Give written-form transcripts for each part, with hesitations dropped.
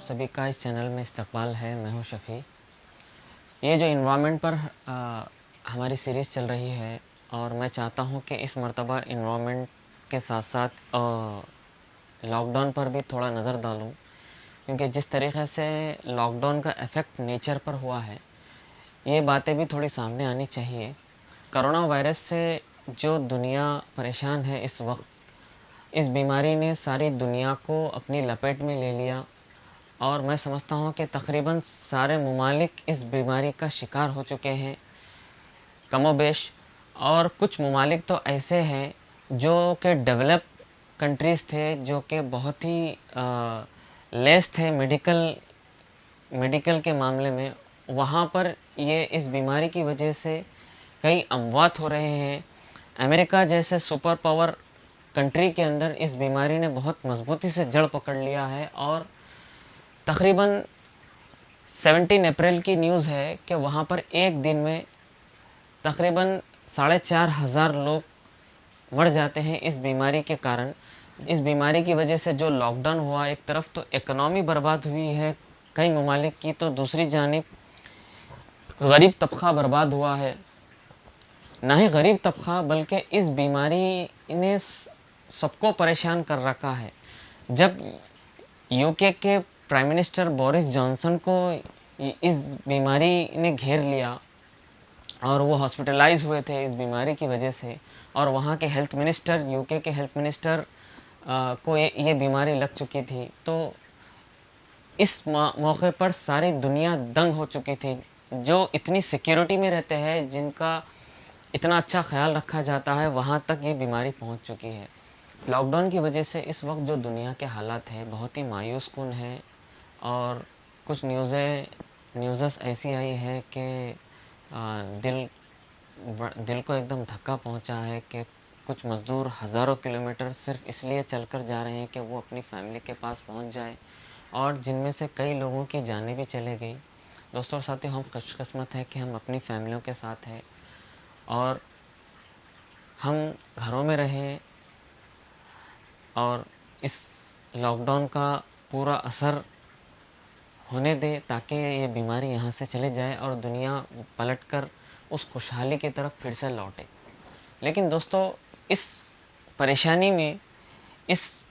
सभी का इस चैनल में इस्तकबाल है। मैं हूं शफ़ी। ये जो इन्वामेंट पर हमारी सीरीज़ चल रही है और मैं चाहता हूं कि इस मर्तबा इन्वामेंट के साथ साथ लॉकडाउन पर भी थोड़ा नज़र डालूं, क्योंकि जिस तरीक़े से लॉकडाउन का इफ़ेक्ट नेचर पर हुआ है, ये बातें भी थोड़ी सामने आनी चाहिए। कोरोना वायरस से जो दुनिया परेशान है इस वक्त, इस बीमारी ने सारी दुनिया को अपनी लपेट में ले लिया और मैं समझता हूँ कि तकरीबन सारे ममालिक इस बीमारी का शिकार हो चुके हैं कमोबेश। और कुछ ममालिक तो ऐसे हैं जो कि डेवलप कंट्रीज़ थे, जो कि बहुत ही लेस थे मेडिकल के मामले में। वहाँ पर ये इस बीमारी की वजह से कई अमवात हो रहे हैं। अमेरिका जैसे सुपर पावर कंट्री के अंदर इस बीमारी ने बहुत मजबूती से जड़ पकड़ लिया है और तकरीबन 17 अप्रैल की न्यूज़ है कि वहाँ पर एक दिन में तकरीबन 4,500 लोग मर जाते हैं इस बीमारी के कारण। इस बीमारी की वजह से जो लॉकडाउन हुआ, एक तरफ तो इकनॉमी बर्बाद हुई है कई ममालिक की, तो दूसरी जानिब गरीब तबका बर्बाद हुआ है। ना ही गरीब तबका बल्कि इस बीमारी ने सबको परेशान कर रखा है। जब यूके के प्राइम मिनिस्टर बोरिस जॉनसन को इस बीमारी ने घेर लिया और वो हॉस्पिटलाइज हुए थे इस बीमारी की वजह से, और वहाँ के हेल्थ मिनिस्टर, यूके के हेल्थ मिनिस्टर को ये बीमारी लग चुकी थी, तो इस मौके पर सारी दुनिया दंग हो चुकी थी। जो इतनी सिक्योरिटी में रहते हैं, जिनका इतना अच्छा ख्याल रखा जाता है, वहाँ तक ये बीमारी पहुँच चुकी है। लॉकडाउन की वजह से इस वक्त जो दुनिया के हालात हैं बहुत ही मायूस कुन हैं। और कुछ न्यूज़ेस ऐसी आई है कि दिल को एकदम धक्का पहुंचा है कि कुछ मज़दूर हज़ारों किलोमीटर सिर्फ इसलिए चलकर जा रहे हैं कि वो अपनी फैमिली के पास पहुंच जाए, और जिनमें से कई लोगों की जानें भी चले गई। दोस्तों और साथियों, हम खुशकिस्मत है कि हम अपनी फैमिलियों के साथ हैं और हम घरों में रहें और इस लॉकडाउन का पूरा असर होने दे, ताकि ये बीमारी यहाँ से चले जाए और दुनिया पलटकर उस खुशहाली की तरफ फिर से लौटे। लेकिन दोस्तों, इस परेशानी में, इस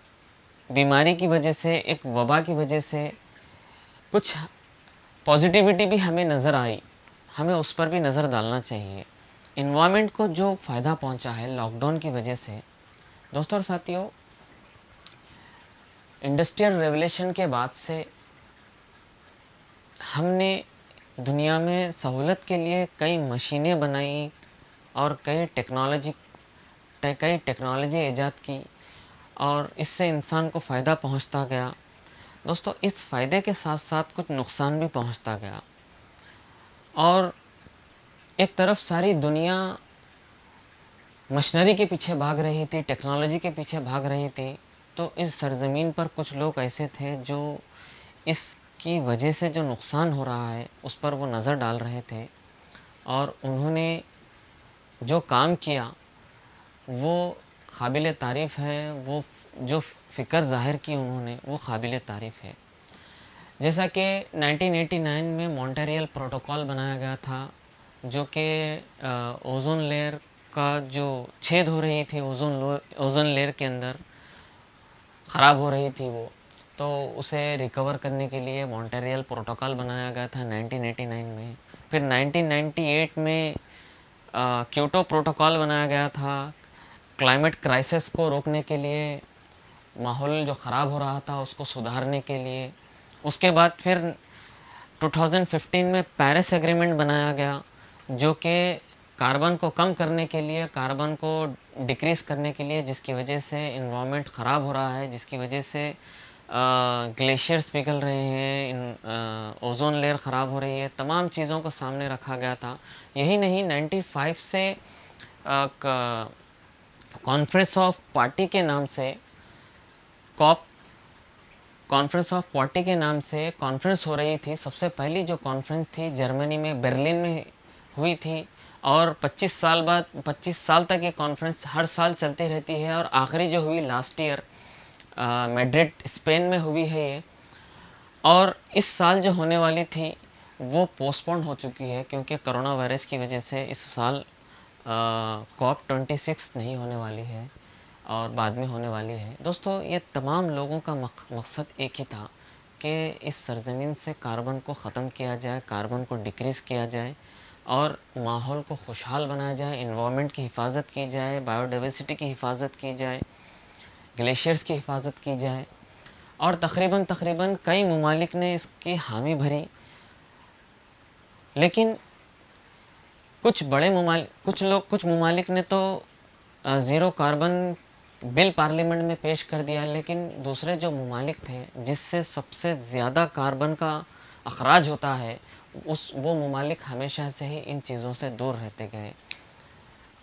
बीमारी की वजह से, एक वबा की वजह से कुछ पॉजिटिविटी भी हमें नज़र आई। हमें उस पर भी नज़र डालना चाहिए। इन्वायरमेंट को जो फ़ायदा पहुंचा है लॉकडाउन की वजह से, दोस्तों और साथियों, इंडस्ट्रियल रेवोल्यूशन के बाद से हमने दुनिया में सहूलत के लिए कई मशीनें बनाई और कई टेक्नोलॉजी ईजाद की, और इससे इंसान को फ़ायदा पहुंचता गया। दोस्तों, इस फ़ायदे के साथ साथ कुछ नुकसान भी पहुंचता गया और एक तरफ सारी दुनिया मशीनरी के पीछे भाग रही थी, टेक्नोलॉजी के पीछे भाग रही थी, तो इस सरज़मीन पर कुछ लोग ऐसे थे जो इसकी वजह से जो नुकसान हो रहा है उस पर वो नज़र डाल रहे थे, और उन्होंने जो काम किया वो काबिल तारीफ़ है। वो जो फ़िक्र ज़ाहिर की उन्होंने, वो काबिल तारीफ़ है। जैसा कि 1989 में मॉन्ट्रियल प्रोटोकॉल बनाया गया था, जो कि ओज़ोन लेयर का जो छेद हो रही थी, ओज़ोन लेयर के अंदर ख़राब हो रही थी वो, तो उसे रिकवर करने के लिए मॉन्ट्रियल प्रोटोकॉल बनाया गया था 1989 में। फिर 1998 में क्योटो प्रोटोकॉल बनाया गया था क्लाइमेट क्राइसिस को रोकने के लिए, माहौल जो ख़राब हो रहा था उसको सुधारने के लिए। उसके बाद फिर 2015 में पेरिस एग्रीमेंट बनाया गया, जो कि कार्बन को कम करने के लिए, कार्बन को डिक्रीज़ करने के लिए, जिसकी वजह से इन्वायरमेंट ख़राब हो रहा है, जिसकी वजह से ग्लेशियर्स पिघल रहे हैं, ओज़ोन लेयर ख़राब हो रही है, तमाम चीज़ों को सामने रखा गया था। यही नहीं, 95 से कॉन्फ्रेंस ऑफ पार्टी के नाम से, कॉन्फ्रेंस ऑफ पार्टी के नाम से कॉन्फ्रेंस हो रही थी। सबसे पहली जो कॉन्फ्रेंस थी जर्मनी में, बर्लिन में हुई थी, और 25 साल तक ये कॉन्फ्रेंस हर साल चलती रहती है, और आखिरी जो हुई लास्ट ईयर मैड्रिड स्पेन में हुई है ये। और इस साल जो होने वाली थी वो पोस्टपोन हो चुकी है, क्योंकि कोरोना वायरस की वजह से इस साल COP26 नहीं होने वाली है और बाद में होने वाली है। दोस्तों, ये तमाम लोगों का मकसद एक ही था कि इस सरज़मीन से कार्बन को ख़त्म किया जाए, कार्बन को डिक्रीज़ किया जाए और माहौल को खुशहाल बनाया जाए, इन्वायरमेंट की हिफाजत की जाए, बायोडाइवर्सिटी की हिफाजत की जाए, ग्लेशियर्स की हिफाजत की जाए। और तकरीबन कई ममालिक ने इसकी हामी भरी, लेकिन कुछ ममालिक ने तो ज़ीरो कार्बन बिल पार्लियामेंट में पेश कर दिया, लेकिन दूसरे जो ममालिक थे जिससे सबसे ज़्यादा कार्बन का अखराज होता है, वो ममालिक हमेशा से ही इन चीज़ों से दूर रहते गए।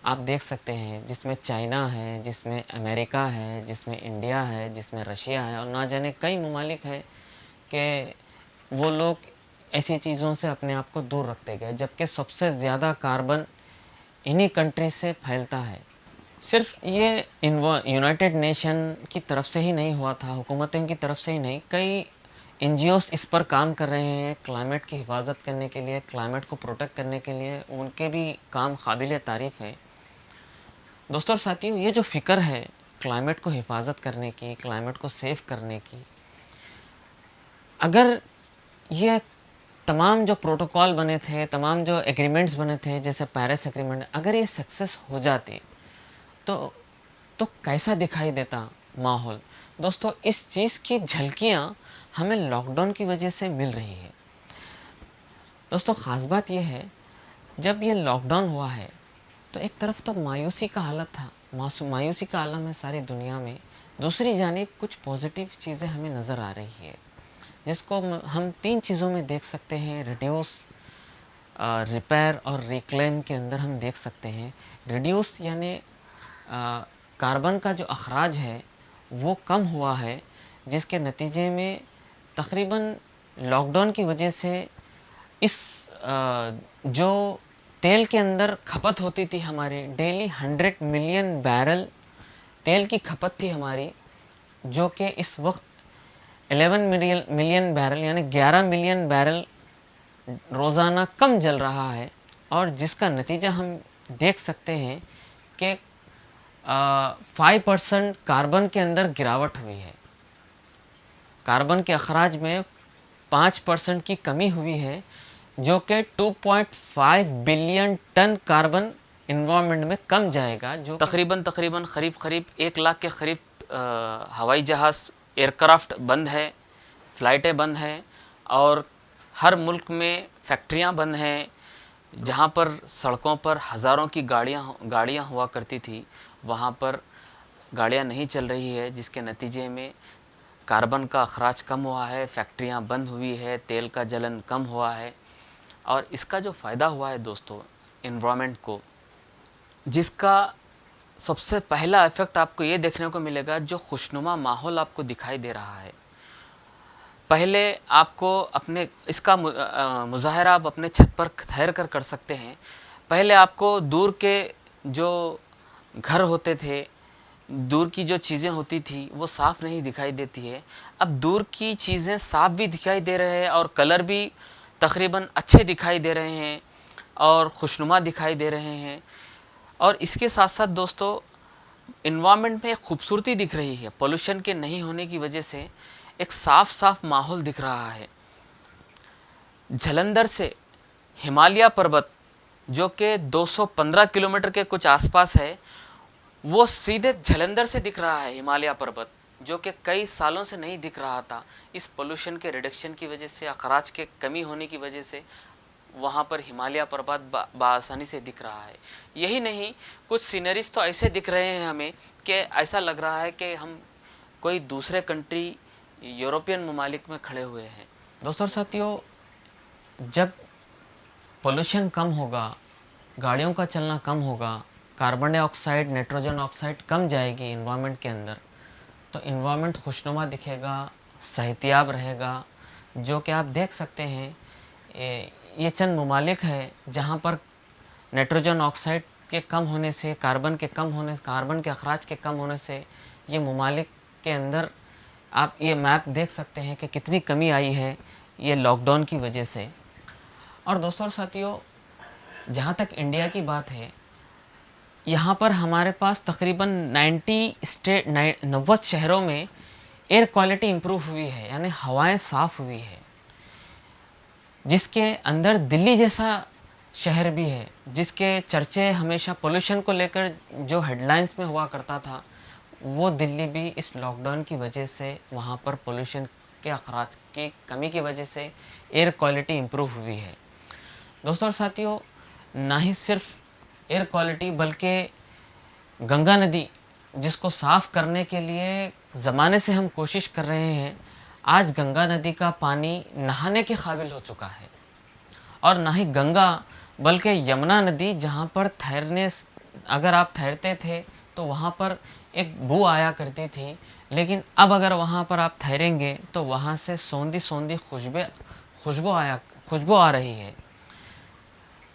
आप देख सकते हैं जिसमें चाइना है, जिसमें अमेरिका है, जिसमें इंडिया है, जिसमें रशिया है और ना जाने कई ममालिक हैं कि वो लोग ऐसी चीज़ों से अपने आप को दूर रखते गए, जबकि सबसे ज़्यादा कार्बन इन्हीं कंट्री से फैलता है। सिर्फ ये यूनाइटेड नेशन की तरफ से ही नहीं हुआ था, हुकूमतों की तरफ से ही नहीं, कई NGOs इस पर काम कर रहे हैं क्लाइमेट की हिफाजत करने के लिए, क्लाइमेट को प्रोटेक्ट करने के लिए। उनके भी काम काबिल तारीफ़ है। दोस्तों और साथियों, ये जो फ़िक्र है क्लाइमेट को हिफाजत करने की, क्लाइमेट को सेव करने की, अगर ये तमाम जो प्रोटोकॉल बने थे, तमाम जो एग्रीमेंट्स बने थे जैसे पेरिस एग्रीमेंट, अगर ये सक्सेस हो जाते तो कैसा दिखाई देता माहौल। दोस्तों, इस चीज़ की झलकियाँ हमें लॉकडाउन की वजह से मिल रही है। दोस्तों, ख़ास बात यह है, जब ये लॉकडाउन हुआ है तो एक तरफ तो मायूसी का हालत था, मायूसी का आलम है सारी दुनिया में। दूसरी जानिब कुछ पॉजिटिव चीज़ें हमें नज़र आ रही है, जिसको हम 3 चीज़ों में देख सकते हैं। रिड्यूस, रिपेयर और रिक्लेम के अंदर हम देख सकते हैं। रिड्यूस यानी कार्बन का जो अखराज है वो कम हुआ है, जिसके नतीजे में तकरीबन लॉकडाउन की वजह से इस जो तेल के अंदर खपत होती थी हमारी, डेली 100 मिलियन बैरल तेल की खपत थी हमारी, जो कि इस वक्त 11 मिलियन बैरल यानी 11 मिलियन बैरल रोज़ाना कम जल रहा है। और जिसका नतीजा हम देख सकते हैं कि 5% कार्बन के अंदर गिरावट हुई है, कार्बन के अखराज में 5% की कमी हुई है, जो कि 2.5 बिलियन टन कार्बन इन्वायरमेंट में कम जाएगा, जो तकरीबन करीब 1 लाख के करीब हवाई जहाज़, एयरक्राफ्ट बंद है, फ़्लाइटें बंद हैं और हर मुल्क में फैक्ट्रियां बंद हैं। जहां पर सड़कों पर हज़ारों की गाड़ियां हुआ करती थी, वहां पर गाड़ियां नहीं चल रही है, जिसके नतीजे में कार्बन का अखराज कम हुआ है, फैक्ट्रियां बंद हुई है, तेल का जलन कम हुआ है। और इसका जो फ़ायदा हुआ है दोस्तों एनवायरनमेंट को, जिसका सबसे पहला इफ़ेक्ट आपको ये देखने को मिलेगा, जो खुशनुमा माहौल आपको दिखाई दे रहा है। पहले आपको अपने इसका मुज़ाहरा आप अपने छत पर ठहर कर सकते हैं। पहले आपको दूर के जो घर होते थे, दूर की जो चीज़ें होती थी वो साफ़ नहीं दिखाई देती है। अब दूर की चीज़ें साफ़ भी दिखाई दे रहे हैं और कलर भी तकरीबन अच्छे दिखाई दे रहे हैं और खुशनुमा दिखाई दे रहे हैं। और इसके साथ साथ दोस्तों इन्वायरमेंट में एक खूबसूरती दिख रही है। पोल्यूशन के नहीं होने की वजह से एक साफ माहौल दिख रहा है। जालंधर से हिमालय पर्वत, जो कि 215 किलोमीटर के कुछ आसपास है, वो सीधे जालंधर से दिख रहा है। हिमालय पर्वत जो कि कई सालों से नहीं दिख रहा था, इस पोल्यूशन के रिडक्शन की वजह से, अखराज के कमी होने की वजह से वहाँ पर हिमालय पर्वत बआसानी से दिख रहा है। यही नहीं, कुछ सीनरीज तो ऐसे दिख रहे हैं हमें कि ऐसा लग रहा है कि हम कोई दूसरे कंट्री, यूरोपियन ममालिक में खड़े हुए हैं। दोस्तों और साथियों, जब पोल्यूशन कम होगा, गाड़ियों का चलना कम होगा, कार्बन डाइऑक्साइड, नाइट्रोजन ऑक्साइड कम जाएगी इन्वायरमेंट के अंदर, तो इन्वायरमेंट खुशनुमा दिखेगा, सेहतियाब रहेगा। जो कि आप देख सकते हैं, ये चंद ममालिक है जहाँ पर नाइट्रोजन ऑक्साइड के कम होने से, कार्बन के अखराज के कम होने से ये ममालिक के अंदर आप ये मैप देख सकते हैं कि कितनी कमी आई है ये लॉकडाउन की वजह से। और दोस्तों और साथियों, जहाँ तक इंडिया की बात है, यहाँ पर हमारे पास तकरीबन 90 शहरों में एयर क्वालिटी इम्प्रूव हुई है, यानी हवाएं साफ़ हुई है, जिसके अंदर दिल्ली जैसा शहर भी है, जिसके चर्चे हमेशा पोल्यूशन को लेकर जो हेडलाइंस में हुआ करता था, वो दिल्ली भी इस लॉकडाउन की वजह से वहाँ पर पोल्यूशन के अखराज की कमी की वजह से एयर क्वालिटी इम्प्रूव हुई है। दोस्तों और साथियों, ना ही सिर्फ एयर क्वालिटी बल्कि गंगा नदी, जिसको साफ़ करने के लिए ज़माने से हम कोशिश कर रहे हैं, आज गंगा नदी का पानी नहाने के काबिल हो चुका है। और ना ही गंगा बल्कि यमुना नदी, जहाँ पर ठहरने, अगर आप ठहरते थे तो वहाँ पर एक बू आया करती थी, लेकिन अब अगर वहाँ पर आप ठहरेंगे तो वहाँ से सौंधी सौंधी खुशबू आ रही है।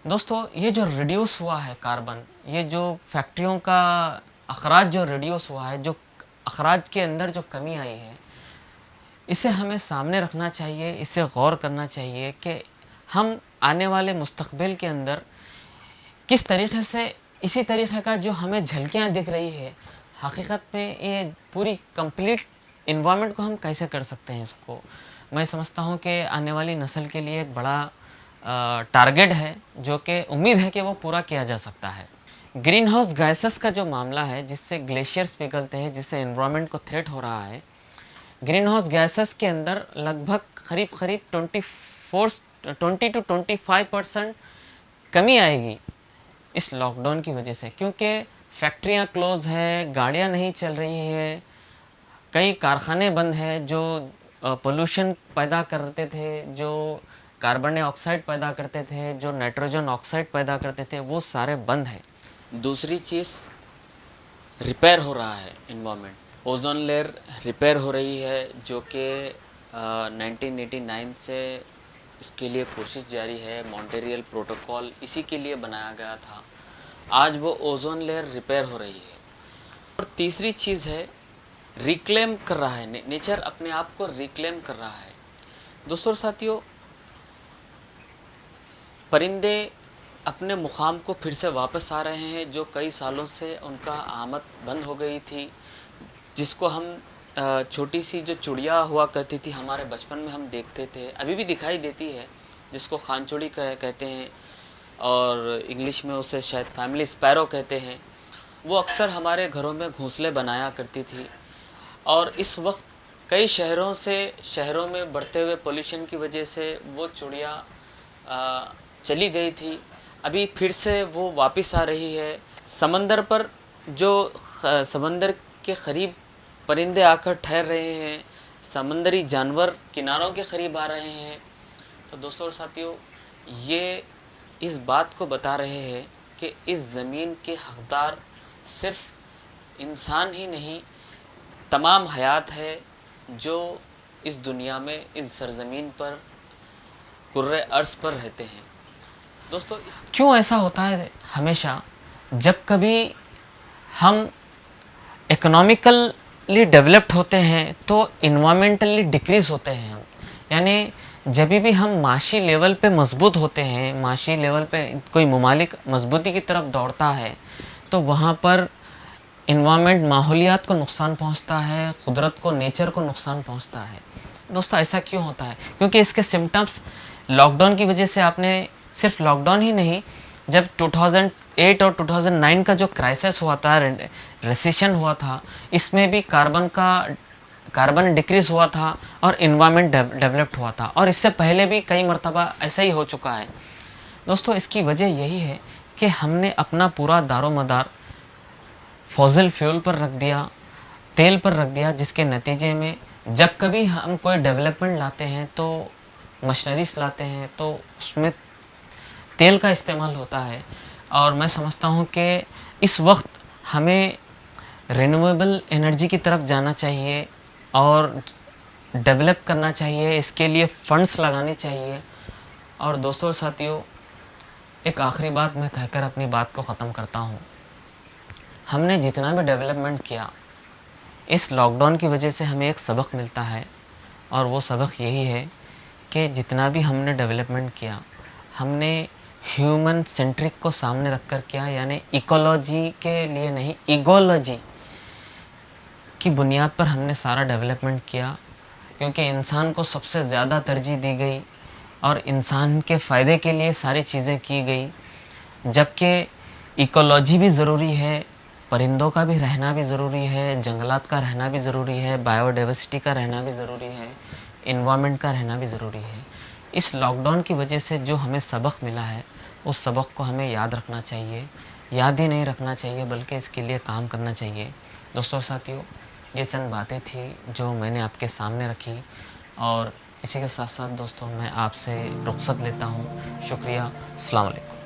दोस्तों, ये जो रिड्यूस हुआ है कार्बन, ये जो फैक्ट्रियों का अखराज जो रिड्यूस हुआ है, जो अखराज के अंदर जो कमी आई है, इसे हमें सामने रखना चाहिए, इसे गौर करना चाहिए कि हम आने वाले मुस्तकबिल के अंदर किस तरीक़े से इसी तरीक़े का जो हमें झलकियाँ दिख रही है, हकीकत में ये पूरी कंप्लीट इन्वायरमेंट को हम कैसे कर सकते हैं। इसको मैं समझता हूँ कि आने वाली नस्ल के लिए एक बड़ा टारगेट है, जो कि उम्मीद है कि वो पूरा किया जा सकता है। ग्रीन हाउस गैसेस का जो मामला है, जिससे ग्लेशियर्स पिघलते हैं, जिससे एनवायरनमेंट को थ्रेट हो रहा है, ग्रीन हाउस गैसेस के अंदर लगभग करीब 20 to 25% कमी आएगी इस लॉकडाउन की वजह से, क्योंकि फैक्ट्रियां क्लोज़ है, गाड़ियां नहीं चल रही है, कई कारखाने बंद हैं जो पोल्यूशन पैदा करते थे, जो कार्बन डाइऑक्साइड पैदा करते थे, जो नाइट्रोजन ऑक्साइड पैदा करते थे, वो सारे बंद हैं। दूसरी चीज़, रिपेयर हो रहा है इन्वायरमेंट, ओजोन लेयर रिपेयर हो रही है, जो कि 1989 से इसके लिए कोशिश जारी है। मॉन्ट्रियल प्रोटोकॉल इसी के लिए बनाया गया था। आज वो ओजोन लेयर रिपेयर हो रही है। और तीसरी चीज़ है, रिक्लेम कर रहा है, नेचर अपने आप को रिक्लेम कर रहा है। दोस्तों और साथियों, परिंदे अपने मुकाम को फिर से वापस आ रहे हैं, जो कई सालों से उनका आमद बंद हो गई थी, जिसको हम छोटी सी जो चिड़िया हुआ करती थी हमारे बचपन में हम देखते थे, अभी भी दिखाई देती है, जिसको खानचोड़ी कहते हैं, और इंग्लिश में उसे शायद फैमिली स्पैरो कहते हैं। वो अक्सर हमारे घरों में घोंसले बनाया करती थी। और इस वक्त कई शहरों में बढ़ते हुए पोल्यूशन की वजह से वो चिड़िया चली गई थी, अभी फिर से वो वापस आ रही है। समंदर पर जो समंदर के करीब परिंदे आकर ठहर रहे हैं, समंदरी जानवर किनारों के करीब आ रहे हैं। तो दोस्तों और साथियों, ये इस बात को बता रहे हैं कि इस ज़मीन के हकदार सिर्फ इंसान ही नहीं, तमाम हयात है जो इस दुनिया में, इस सरज़मीन पर, कुर्रे अर्ज़ पर रहते हैं। दोस्तों, क्यों ऐसा होता है हमेशा, जब कभी हम इकोनॉमिकली डेवलप्ड होते हैं तो इन्वायरमेंटली डिक्रीज़ होते हैं हम, यानी जब भी हम माशी लेवल पे मजबूत होते हैं, माशी लेवल पे कोई ममालिक मजबूती की तरफ दौड़ता है, तो वहाँ पर इन्वायरमेंट, माहौलियात को नुकसान पहुँचता है, कुदरत को, नेचर को नुकसान पहुँचता है। दोस्तों, ऐसा क्यों होता है? क्योंकि इसके सिम्टम्स लॉकडाउन की वजह से आपने, सिर्फ लॉकडाउन ही नहीं, जब 2008 और 2009 का जो क्राइसिस हुआ था, रिसेशन हुआ था, इसमें भी कार्बन डिक्रीज़ हुआ था और इन्वायरमेंट डेवलप्ड हुआ था, और इससे पहले भी कई मरतबा ऐसा ही हो चुका है। दोस्तों, इसकी वजह यही है कि हमने अपना पूरा दारोमदार फॉसिल फ्यूल पर रख दिया, तेल पर रख दिया, जिसके नतीजे में जब कभी हम कोई डेवलपमेंट लाते हैं, तो मशीनरीज लाते हैं, तो उसमें तेल का इस्तेमाल होता है। और मैं समझता हूँ कि इस वक्त हमें रिन्यूएबल एनर्जी की तरफ जाना चाहिए और डेवलप करना चाहिए, इसके लिए फंड्स लगाने चाहिए। और दोस्तों और साथियों, एक आखिरी बात मैं कहकर अपनी बात को ख़त्म करता हूँ। हमने जितना भी डेवलपमेंट किया, इस लॉकडाउन की वजह से हमें एक सबक मिलता है, और वो सबक यही है कि जितना भी हमने डेवलपमेंट किया, हमने ह्यूमन सेंट्रिक को सामने रखकर किया, यानी इकोलॉजी के लिए नहीं, ईगोलॉजी की बुनियाद पर हमने सारा डेवलपमेंट किया, क्योंकि इंसान को सबसे ज़्यादा तरजीह दी गई और इंसान के फ़ायदे के लिए सारी चीज़ें की गई। जबकि इकोलॉजी भी ज़रूरी है, परिंदों का भी रहना भी ज़रूरी है, जंगलात का रहना भी ज़रूरी है, बायोडाइवर्सिटी का रहना भी ज़रूरी है, इन्वायरमेंट का रहना भी ज़रूरी है। इस लॉकडाउन की वजह से जो हमें सबक मिला है, उस सबक को हमें याद रखना चाहिए। याद ही नहीं रखना चाहिए, बल्कि इसके लिए काम करना चाहिए। दोस्तों साथियों, ये चंद बातें थी जो मैंने आपके सामने रखी, और इसी के साथ साथ दोस्तों मैं आपसे रुख्सत लेता हूँ। शुक्रिया। अस्सलाम वालेकुम।